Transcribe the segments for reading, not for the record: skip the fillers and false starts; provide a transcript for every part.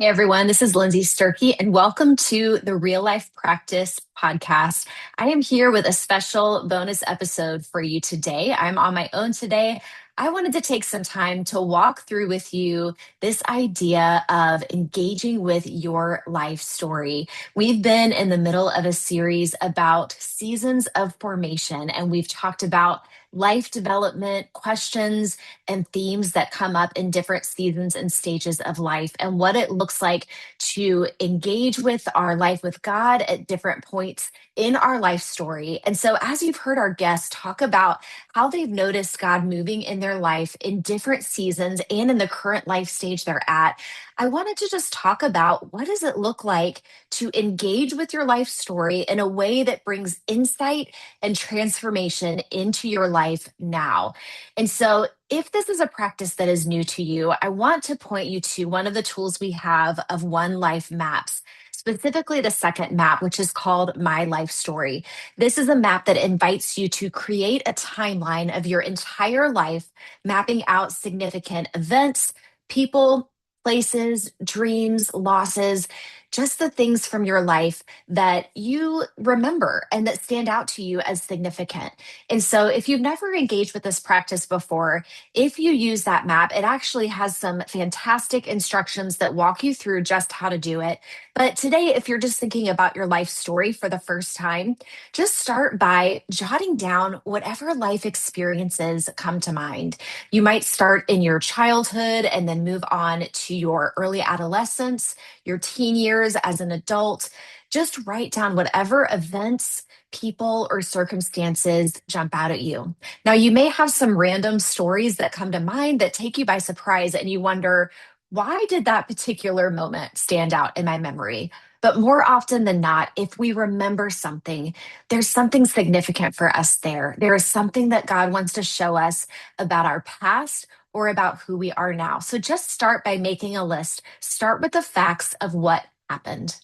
Hey everyone, this is Lindsay Sturkey, and welcome to the Real Life Practice podcast. I am here with a special bonus episode for you today. I'm on my own today. I wanted to take some time to walk through with you this idea of engaging with your life story. We've been in the middle of a series about seasons of formation, and we've talked about life development questions and themes that come up in different seasons and stages of life, and what it looks like to engage with our life with God at different points in our life story. And so, as you've heard our guests talk about how they've noticed God moving in their life in different seasons and in the current life stage they're at, I wanted to just talk about what does it look like to engage with your life story in a way that brings insight and transformation into your life now. And so, if this is a practice that is new to you, I want to point you to one of the tools we have of oneLife maps, specifically the second map, which is called My Life Story. This is a map that invites you to create a timeline of your entire life, mapping out significant events, people, places, dreams, losses, just the things from your life that you remember and that stand out to you as significant. And so, if you've never engaged with this practice before, if you use that map, it actually has some fantastic instructions that walk you through just how to do it. But today, if you're just thinking about your life story for the first time, just start by jotting down whatever life experiences come to mind. You might start in your childhood and then move on to your early adolescence, your teen years as an adult. Just write down whatever events, people, or circumstances jump out at you. Now, you may have some random stories that come to mind that take you by surprise, and you wonder, why did that particular moment stand out in my memory? But more often than not, if we remember something, there's something significant for us there. There is something that God wants to show us about our past or about who we are now. So just start by making a list. Start with the facts of what happened.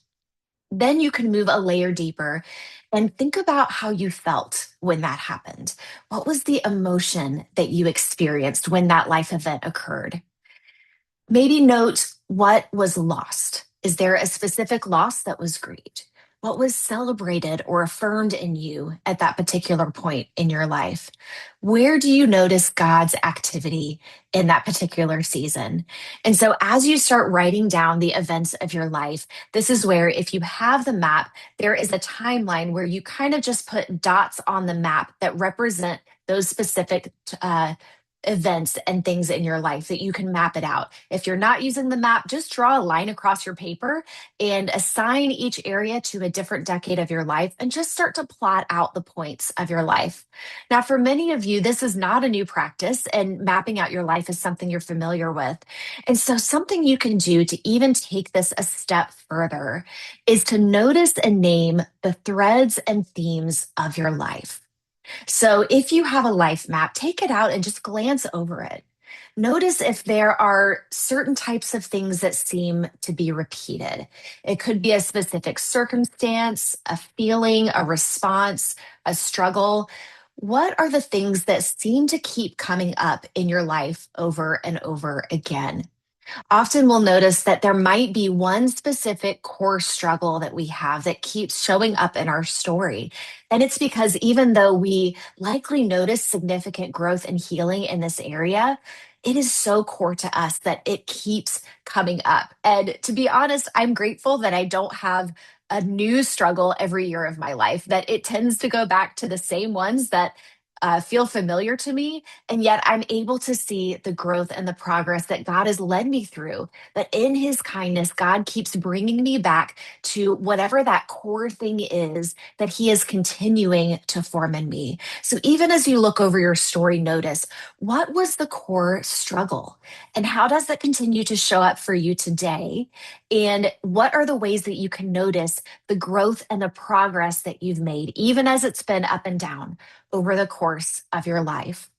Then you can move a layer deeper and think about how you felt when that happened. What was the emotion that you experienced when that life event occurred? Maybe note what was lost. Is there a specific loss that was grieved? What was celebrated or affirmed in you at that particular point in your life? Where do you notice God's activity in that particular season? And so, as you start writing down the events of your life, this is where, if you have the map, there is a timeline where you kind of just put dots on the map that represent those specific events and things in your life that you can map it out. If you're not using the map, just draw a line across your paper and assign each area to a different decade of your life and just start to plot out the points of your life. Now, for many of you, this is not a new practice, and mapping out your life is something you're familiar with. And so, something you can do to even take this a step further is to notice and name the threads and themes of your life. So if you have a life map, take it out and just glance over it. Notice if there are certain types of things that seem to be repeated. It could be a specific circumstance, a feeling, a response, a struggle. What are the things that seem to keep coming up in your life over and over again? Often we'll notice that there might be one specific core struggle that we have that keeps showing up in our story. And it's because even though we likely notice significant growth and healing in this area, it is so core to us that it keeps coming up. And to be honest, I'm grateful that I don't have a new struggle every year of my life, that it tends to go back to the same ones that feel familiar to me. And yet I'm able to see the growth and the progress that God has led me through. That in his kindness, God keeps bringing me back to whatever that core thing is that he is continuing to form in me. So even as you look over your story, notice what was the core struggle and how does that continue to show up for you today? And what are the ways that you can notice the growth and the progress that you've made, even as it's been up and down over the course of your life?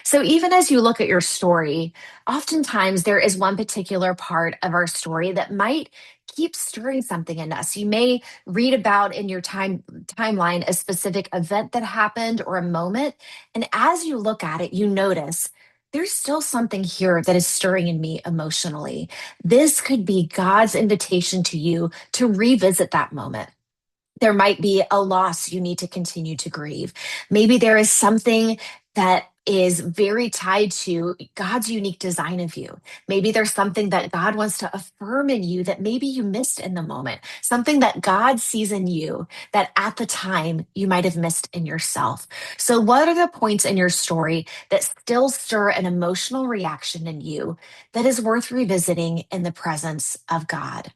So, even as you look at your story, oftentimes there is one particular part of our story that might keep stirring something in us. You may read about in your timeline a specific event that happened or a moment. And as you look at it, you notice there's still something here that is stirring in me emotionally. This could be God's invitation to you to revisit that moment. There might be a loss you need to continue to grieve. Maybe there is something that is very tied to God's unique design of you. Maybe there's something that God wants to affirm in you that maybe you missed in the moment, something that God sees in you that at the time you might have missed in yourself. So, what are the points in your story that still stir an emotional reaction in you that is worth revisiting in the presence of God?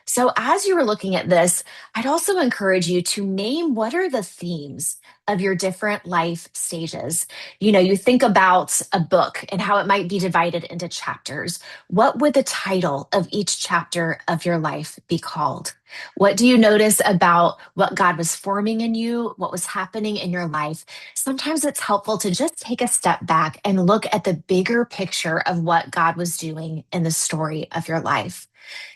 So, as you were looking at this, I'd also encourage you to name what are the themes of your different life stages. You think about a book and how it might be divided into chapters. What would the title of each chapter of your life be called? What do you notice about what God was forming in you, what was happening in your life? Sometimes it's helpful to just take a step back and look at the bigger picture of what God was doing in the story of your life.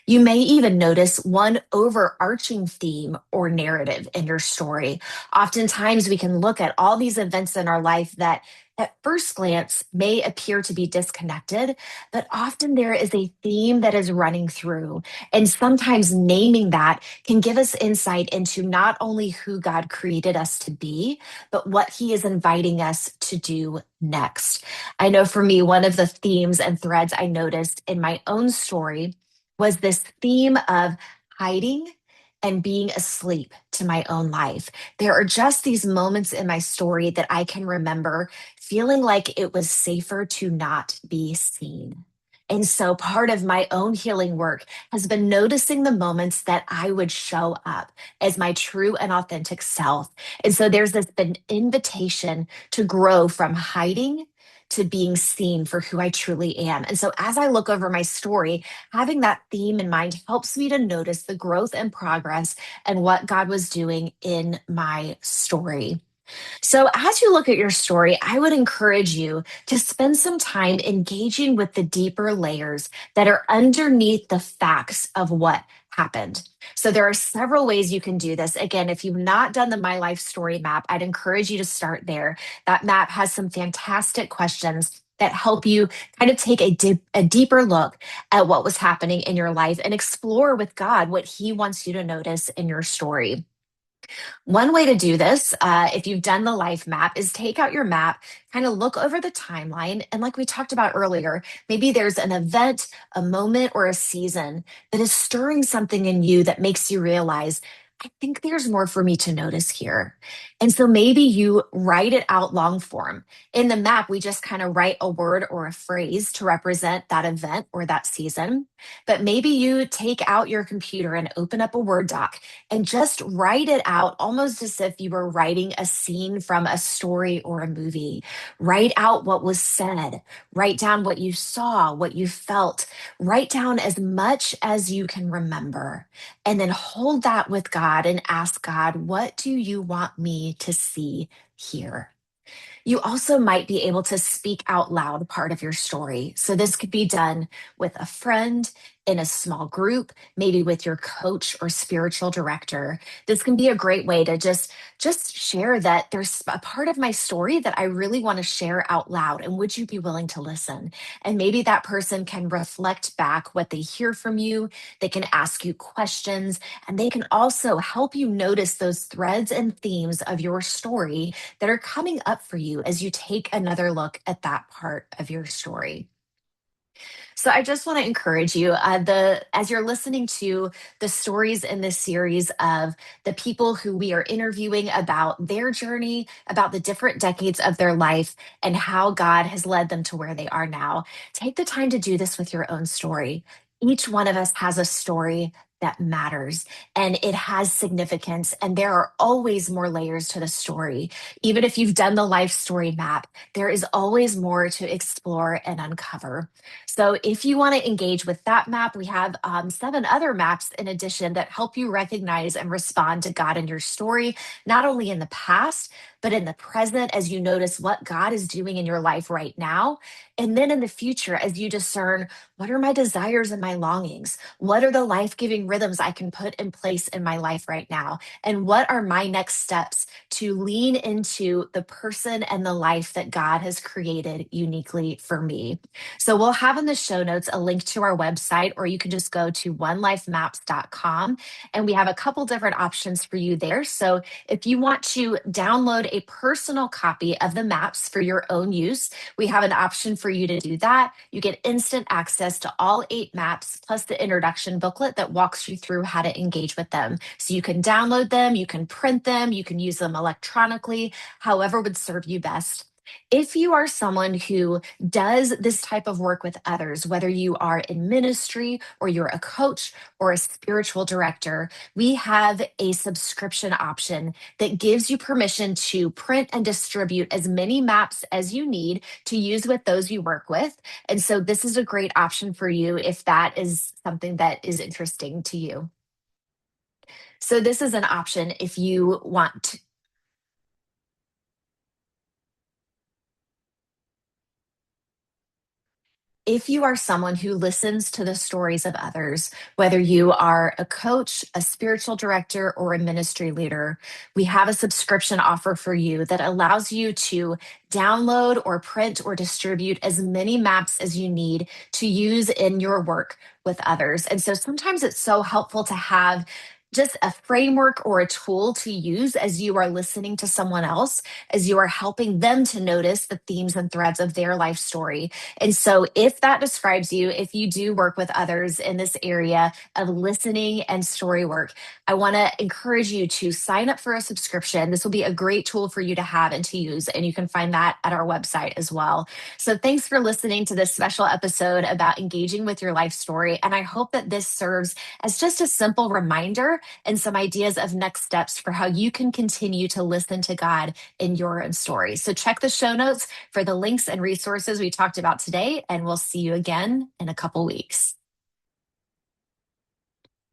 You may even notice one overarching theme or narrative in your story. Oftentimes, we can look at all these events in our life that at first glance may appear to be disconnected, but often there is a theme that is running through. And sometimes naming that can give us insight into not only who God created us to be, but what He is inviting us to do next. I know for me, one of the themes and threads I noticed in my own story was this theme of hiding and being asleep to my own life. There are just these moments in my story that I can remember feeling like it was safer to not be seen. And so part of my own healing work has been noticing the moments that I would show up as my true and authentic self. And so there's this an invitation to grow from hiding to being seen for who I truly am. And so as I look over my story, having that theme in mind helps me to notice the growth and progress and what God was doing in my story. So, as you look at your story, I would encourage you to spend some time engaging with the deeper layers that are underneath the facts of what happened. So, there are several ways you can do this. Again, if you've not done the My Life Story map, I'd encourage you to start there. That map has some fantastic questions that help you kind of take a deeper look at what was happening in your life and explore with God what He wants you to notice in your story. One way to do this, if you've done the life map, is take out your map, kind of look over the timeline. And like we talked about earlier, maybe there's an event, a moment, or a season that is stirring something in you that makes you realize, I think there's more for me to notice here. And so maybe you write it out long form. In the map, we just kind of write a word or a phrase to represent that event or that season. But maybe you take out your computer and open up a Word doc and just write it out almost as if you were writing a scene from a story or a movie. Write out what was said, write down what you saw, what you felt, write down as much as you can remember, and then hold that with God and ask God, what do you want me to see here? You also might be able to speak out loud part of your story. So this could be done with a friend, in a small group, maybe with your coach or spiritual director. This can be a great way to just share that there's a part of my story that I really want to share out loud, and would you be willing to listen? And maybe that person can reflect back what they hear from you. They can ask you questions, and they can also help you notice those threads and themes of your story that are coming up for you as you take another look at that part of your story. So I just want to encourage you, the as you're listening to the stories in this series of the people who we are interviewing about their journey, about the different decades of their life, and how God has led them to where they are now. Take the time to do this with your own story. Each one of us has a story that matters and it has significance, and there are always more layers to the story. Even if you've done the life story map, there is always more to explore and uncover. So if you want to engage with that map, we have 7 other maps in addition that help you recognize and respond to God in your story, not only in the past, but in the present as you notice what God is doing in your life right now. And then in the future, as you discern, what are my desires and my longings? What are the life giving rhythms I can put in place in my life right now? And what are my next steps to lean into the person and the life that God has created uniquely for me? So we'll have in the show notes a link to our website, or you can just go to onelifemaps.com. And we have a couple different options for you there. So if you want to download a personal copy of the maps for your own use, we have an option for you to do that. You get instant access to all 8 maps, plus the introduction booklet that walks you through how to engage with them. So you can download them, you can print them, you can use them electronically, however would serve you best. If you are someone who does this type of work with others, whether you are in ministry or you're a coach or a spiritual director, we have a subscription option that gives you permission to print and distribute as many maps as you need to use with those you work with. And so this is a great option for you if that is something that is interesting to you. So this is an option if you want. If you are someone who listens to the stories of others, whether you are a coach, a spiritual director, or a ministry leader, we have a subscription offer for you that allows you to download or print or distribute as many maps as you need to use in your work with others. And so sometimes it's so helpful to have just a framework or a tool to use as you are listening to someone else, as you are helping them to notice the themes and threads of their life story. And so, if that describes you, if you do work with others in this area of listening and story work, I want to encourage you to sign up for a subscription. This will be a great tool for you to have and to use, and you can find that at our website as well. So, thanks for listening to this special episode about engaging with your life story. And I hope that this serves as just a simple reminder and some ideas of next steps for how you can continue to listen to God in your own story. So, check the show notes for the links and resources we talked about today, and we'll see you again in a couple weeks.